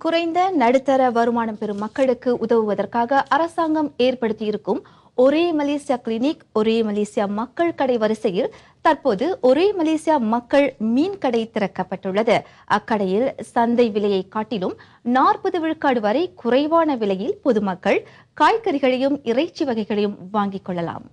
குறைந்த நடுத்தர வருமானம் பெறும் மக்களுக்கு உதவுவதற்காக அரசாங்கம் ஏற்படுத்தியிருக்கும் ஒரே மலேசியா கிளினிக் ஒரே மலேசியா மக்கள் கடை வரிசையில் தற்போது ஒரே மலேசியா மக்கள் மீன் கடை திறக்கப்பட்டுள்ளது. அக்கடையில் சந்தை விலையை காட்டிலும் 40 விழுக்காடு வரை குறைவான விலையில் பொதுமக்கள் காய்கறிகளையும் இறைச்சி வகைகளையும் வாங்கிக் கொள்ளலாம்.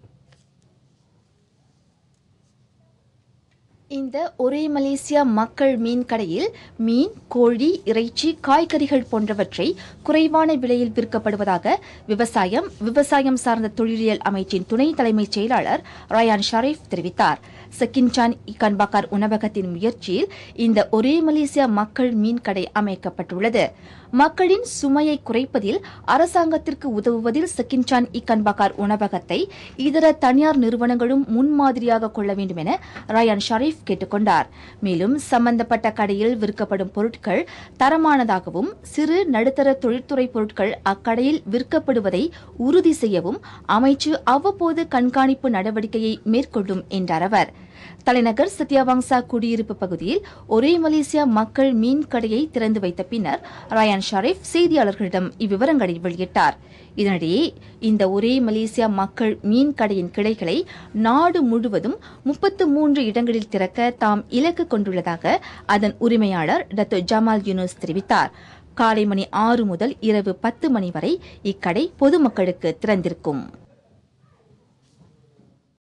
இந்த ஒரே மலேசியா மக்கள் மீன் கடையில் மீன், கோழி, இறைச்சி, காய்கறிகள் போன்றவற்றை குறைவான விலையில் விற்கப்படுவதாக விவசாயம் சார்ந்த தொழிலியல் அமைச்சின் துணை தலைமைச் செயலாளர் ரயான் ஷரீப் தெரிவித்தார். செக்கின்சான் இக்கான் பாக்கார் உணவகத்தின் முயற்சியில் இந்த ஒரே மலேசியா மக்கள் மீன் கடை அமைக்கப்பட்டுள்ளது. மக்களின் சுமையை குறைப்பதில் அரசாங்கத்திற்கு உதவுவதில் செக்கின்சான் இக்கான் பாக்கார் உணவகத்தை இதர தனியார் நிறுவனங்களும் முன்மாதிரியாக கொள்ள வேண்டும் என ரயான் ஷரீப் கேட்டுக் கொண்டார். மேலும் சம்பந்தப்பட்ட கடையில் விற்கப்படும் பொருட்கள் தரமானதாகவும் சிறு நடுத்தர தொழில்துறை பொருட்கள் அக்கடையில் விற்கப்படுவதை உறுதி செய்யவும் அமைச்சு அவ்வப்போது கண்காணிப்பு நடவடிக்கையை மேற்கொள்ளும் என்றார் அவர். தலைநகர் சத்யாவாங்சா குடியிருப்பு பகுதியில் ஒரே மலேசியா மக்கள் மீன் கடையை திறந்து வைத்த பின்னர் ரயான் ஷரீப் செய்தியாளர்களிடம் இவ்விவரங்களை வெளியிட்டார். இதனிடையே இந்த ஒரே மலேசியா மக்கள் மீன் கடையின் கிளைகளை நாடு முழுவதும் 33 இடங்களில் திறக்க தாம் இலக்கு கொண்டுள்ளதாக அதன் உரிமையாளர் டத்தோ ஜமால் யூனுஸ் தெரிவித்தார். காலை மணி 6 முதல் இரவு 10 மணி வரை இக்கடை பொதுமக்களுக்கு திறந்திருக்கும்.